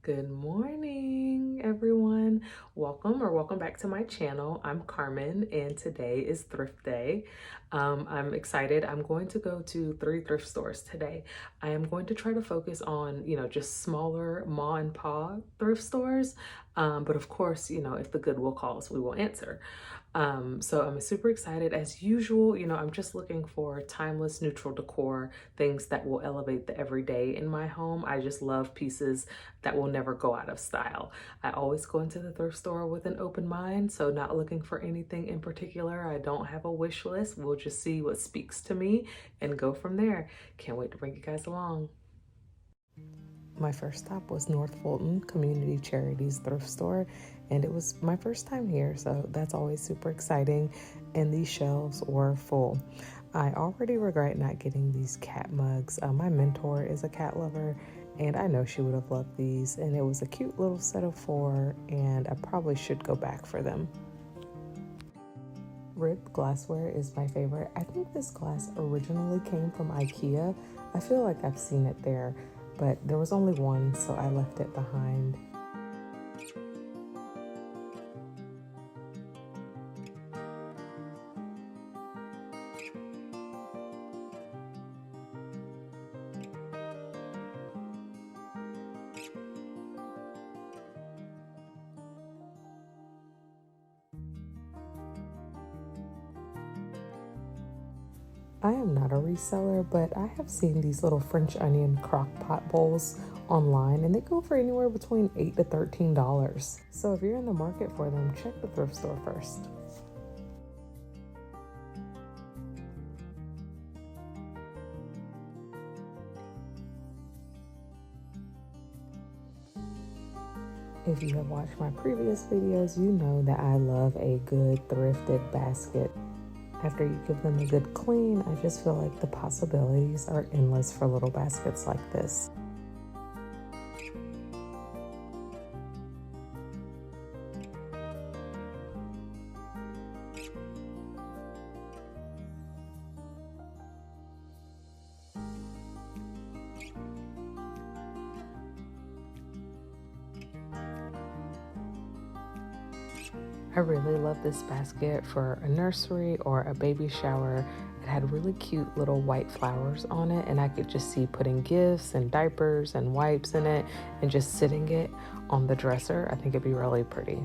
Good morning, everyone. Welcome back to my channel. I'm Carmen, and today is Thrift Day. I'm excited. I'm going to go to 3 thrift stores today. I am going to try to focus on, just smaller ma and pa thrift stores. But of course, if the Goodwill calls, we will answer. So I'm super excited. As usual, I'm just looking for timeless, neutral decor, things that will elevate the everyday in my home. I just love pieces that will never go out of style. I always go into the thrift store with an open mind, so not looking for anything in particular. I don't have a wish list. We'll just see what speaks to me and go from there. Can't wait to bring you guys along. My first stop was North Fulton Community Charities Thrift Store, and it was my first time here, so that's always super exciting. And these shelves were full. I already regret not getting these cat mugs. My mentor is a cat lover, and I know she would have loved these. And it was a cute little set of 4, and I probably should go back for them. Ribbed glassware is my favorite. I think this glass originally came from IKEA. I feel like I've seen it there, but there was only one, so I left it behind. I am not a reseller, but I have seen these little French onion crock pot bowls online, and they go for anywhere between $8 to $13. So if you're in the market for them, check the thrift store first. If you have watched my previous videos, you know that I love a good thrifted basket. After you give them a good clean, I just feel like the possibilities are endless for little baskets like this. I really love this basket for a nursery or a baby shower. It had really cute little white flowers on it, and I could just see putting gifts and diapers and wipes in it and just sitting it on the dresser. I think it'd be really pretty.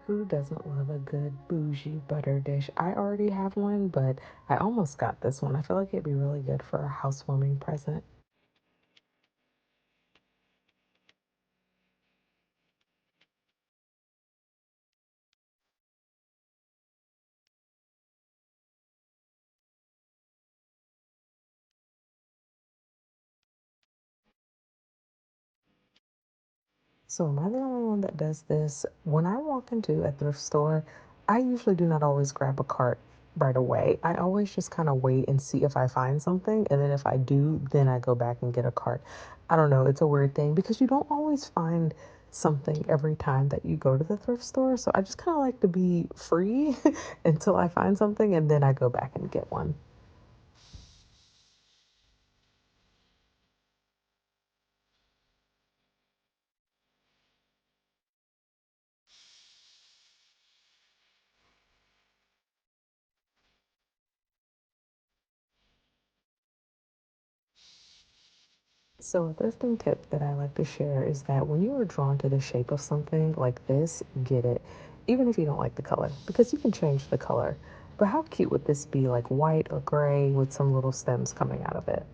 Who doesn't love a good bougie butter dish? I already have one, but I almost got this one. I feel like it'd be really good for a housewarming present. So am I the only one that does this? When I walk into a thrift store, I usually do not always grab a cart right away. I always just kind of wait and see if I find something. And then if I do, then I go back and get a cart. I don't know. It's a weird thing because you don't always find something every time that you go to the thrift store. So I just kind of like to be free until I find something and then I go back and get one. So, a thrifting tip that I like to share is that when you are drawn to the shape of something like this, get it, even if you don't like the color, because you can change the color. But how cute would this be, like white or gray with some little stems coming out of it?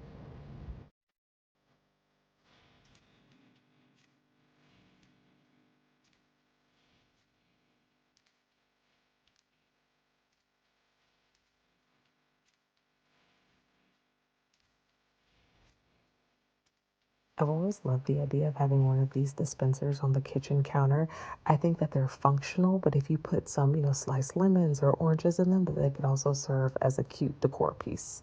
I've always loved the idea of having one of these dispensers on the kitchen counter. I think that they're functional, but if you put some, sliced lemons or oranges in them, that they could also serve as a cute decor piece.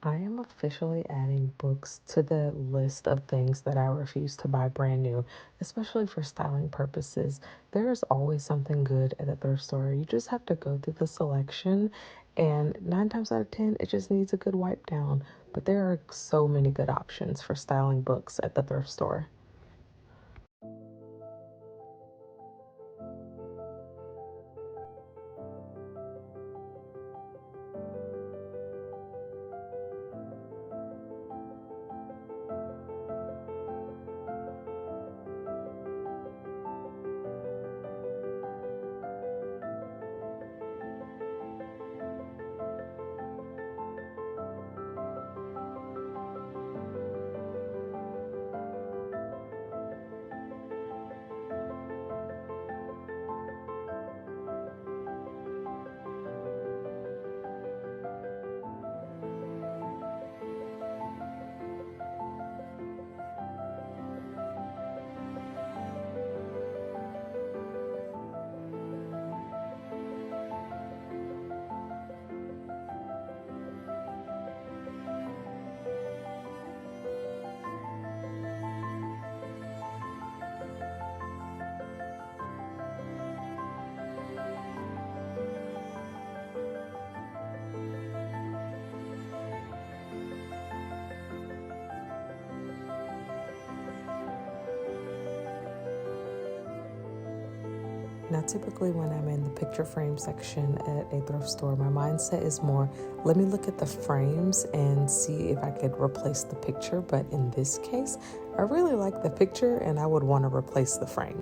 I am officially adding books to the list of things that I refuse to buy brand new, especially for styling purposes. There is always something good at the thrift store. You just have to go through the selection, and nine times out of 10, it just needs a good wipe down. But there are so many good options for styling books at the thrift store. Now, typically, when I'm in the picture frame section at a thrift store, my mindset is more, let me look at the frames and see if I could replace the picture. But in this case, I really like the picture and I would want to replace the frame.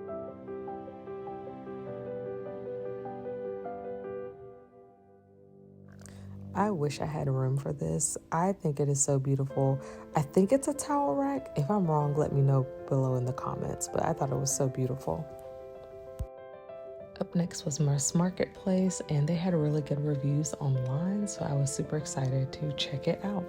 I wish I had room for this. I think it is so beautiful. I think it's a towel rack. If I'm wrong, let me know below in the comments, but I thought it was so beautiful. Up next was Must Marketplace, and they had really good reviews online, so I was super excited to check it out.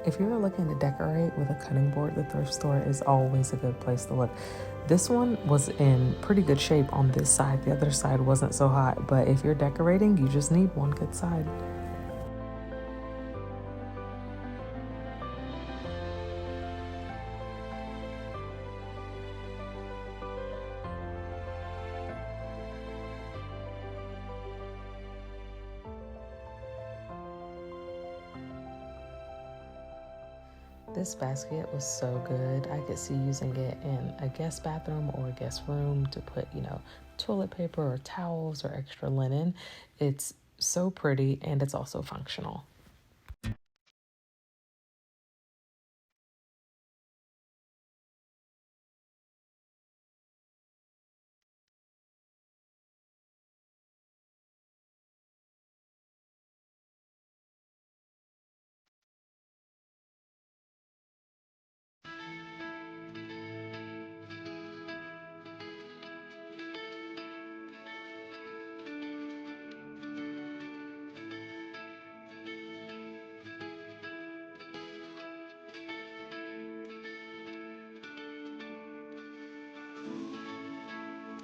If you're looking to decorate with a cutting board, the thrift store is always a good place to look. This one was in pretty good shape on this side. The other side wasn't so hot, but if you're decorating, you just need one good side. This basket was so good. I could see using it in a guest bathroom or a guest room to put, toilet paper or towels or extra linen. It's so pretty and it's also functional.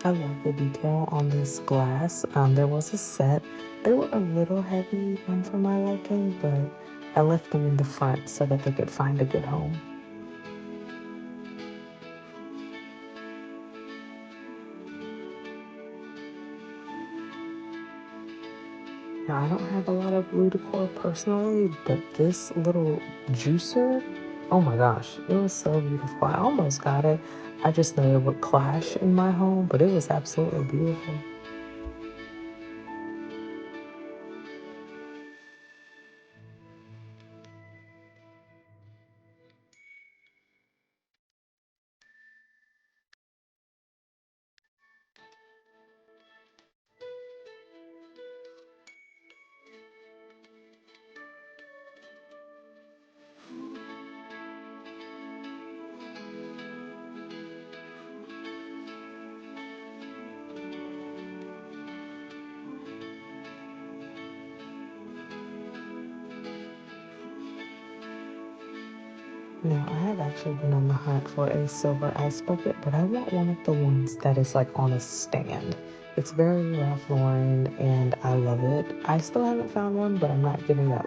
I love the detail on this glass. There was a set. They were a little heavy for my liking, but I left them in the front so that they could find a good home. Now, I don't have a lot of blue decor personally, but this little juicer, oh my gosh, it was so beautiful. I almost got it. I just know it would clash in my home, but it was absolutely beautiful. Now, I have actually been on the hunt for a silver ice bucket, but I want one of the ones that is like on a stand. It's very Ralph Lauren and I love it. I still haven't found one, but I'm not giving up.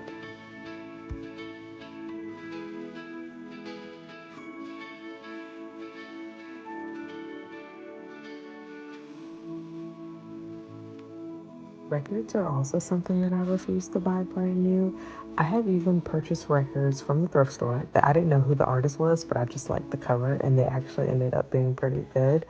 Records are also something that I refuse to buy brand new. I have even purchased records from the thrift store that I didn't know who the artist was, but I just liked the cover and they actually ended up being pretty good.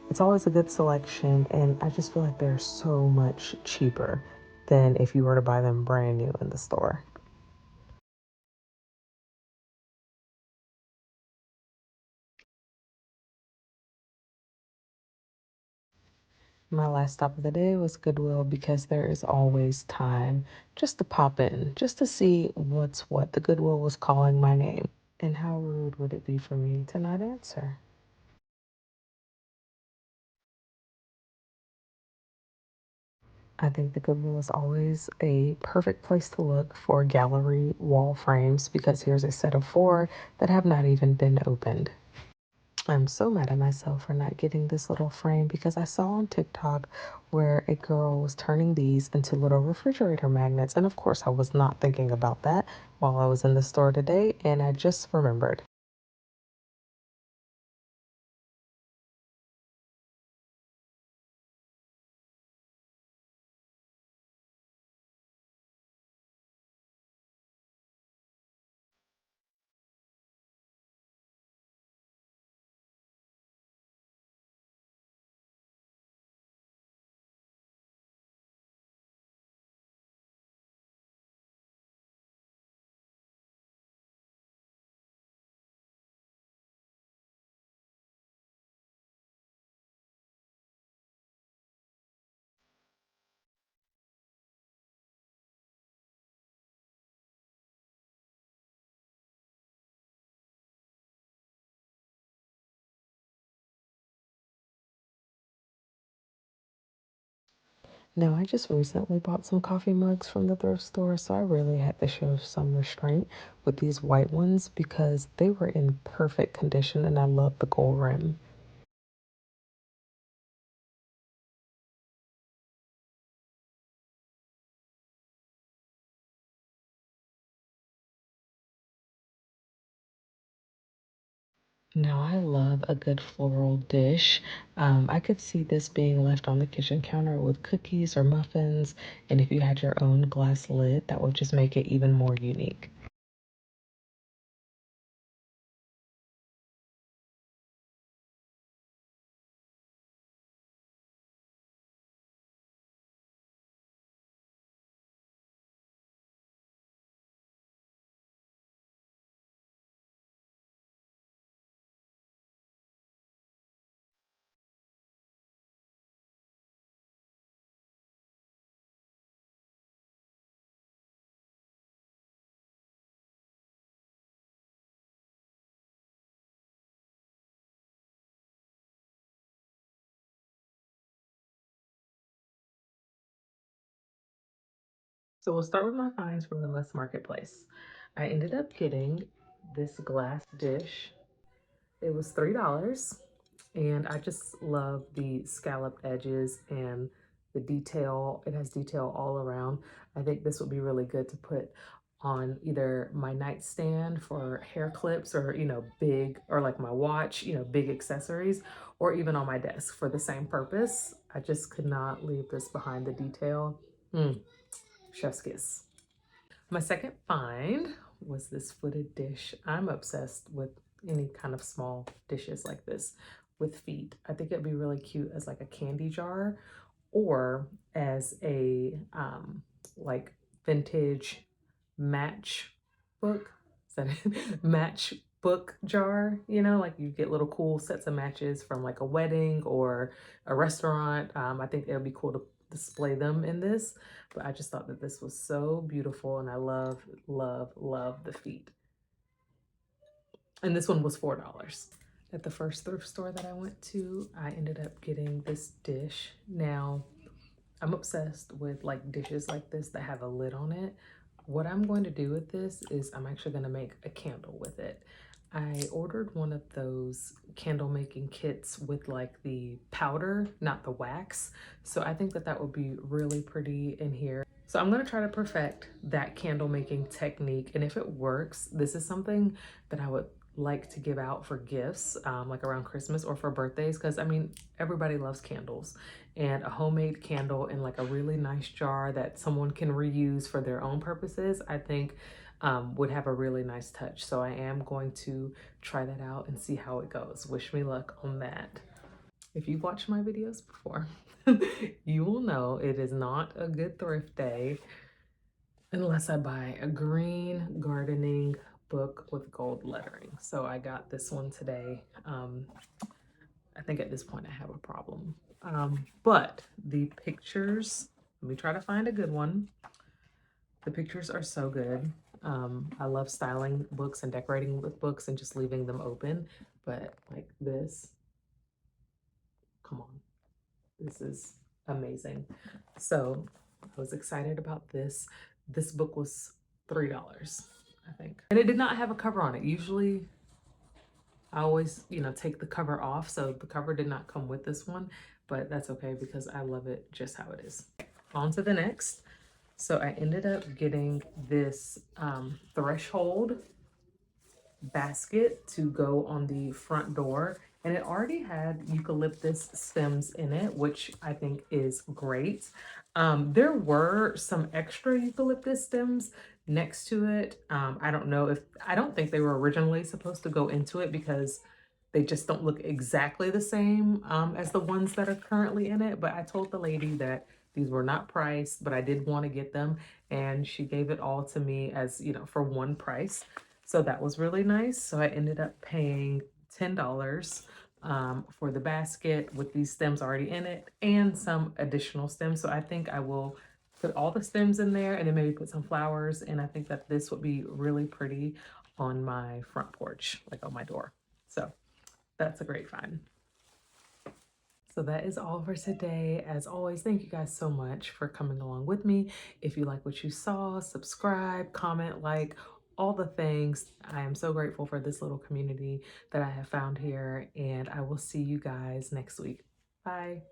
It's always a good selection, and I just feel like they're so much cheaper than if you were to buy them brand new in the store. My last stop of the day was Goodwill because there is always time just to pop in, just to see what's what. The Goodwill was calling my name. And how rude would it be for me to not answer? I think the Goodwill is always a perfect place to look for gallery wall frames because here's a set of four that have not even been opened. I'm so mad at myself for not getting this little frame because I saw on TikTok where a girl was turning these into little refrigerator magnets. And of course, I was not thinking about that while I was in the store today, and I just remembered. Now, I just recently bought some coffee mugs from the thrift store, so I really had to show some restraint with these white ones because they were in perfect condition and I love the gold rim. Now, I love a good floral dish. I could see this being left on the kitchen counter with cookies or muffins, and if you had your own glass lid, that would just make it even more unique. So we'll start with my finds from the Must Marketplace. I ended up getting this glass dish. It was $3. And I just love the scalloped edges and the detail. It has detail all around. I think this would be really good to put on either my nightstand for hair clips or, big, or like my watch, big accessories, or even on my desk for the same purpose. I just could not leave this behind, the detail. Chef's kiss. My second find was this footed dish. I'm obsessed with any kind of small dishes like this with feet. I think it'd be really cute as like a candy jar or as a like vintage match book. Is that it? Match book jar, like you get little cool sets of matches from like a wedding or a restaurant. I think it would be cool to display them in this, but I just thought that this was so beautiful and I love, love, love the feet. And this one was $4. At the first thrift store that I went to, I ended up getting this dish. Now, I'm obsessed with like dishes like this that have a lid on it. what I'm going to do with this is I'm actually going to make a candle with it. I ordered one of those candle making kits with like the powder, not the wax. So I think that that would be really pretty in here. So I'm going to try to perfect that candle making technique. And if it works, this is something that I would like to give out for gifts, like around Christmas or for birthdays. Cause I mean, everybody loves candles, and a homemade candle in like a really nice jar that someone can reuse for their own purposes, I think would have a really nice touch. So I am going to try that out and see how it goes. Wish me luck on that. If you've watched my videos before, you will know it is not a good thrift day unless I buy a green gardening book with gold lettering. So I got this one today. I think at this point I have a problem. But the pictures, let me try to find a good one. The pictures are so good. I love styling books and decorating with books and just leaving them open. But like this, come on, this is amazing. So I was excited about this. This book was $3, I think. And it did not have a cover on it. Usually I always, take the cover off. So the cover did not come with this one, but that's okay because I love it just how it is. On to the next. So I ended up getting this threshold basket to go on the front door, and it already had eucalyptus stems in it, which I think is great. There were some extra eucalyptus stems next to it. I don't think they were originally supposed to go into it because they just don't look exactly the same as the ones that are currently in it. But I told the lady that these were not priced, but I did want to get them, and she gave it all to me as, for one price. So that was really nice. So I ended up paying $10 for the basket with these stems already in it and some additional stems. So I think I will put all the stems in there and then maybe put some flowers. And I think that this would be really pretty on my front porch, like on my door. So that's a great find. So that is all for today. As always, thank you guys so much for coming along with me. If you like what you saw, subscribe, comment, like, all the things. I am so grateful for this little community that I have found here, and I will see you guys next week. Bye.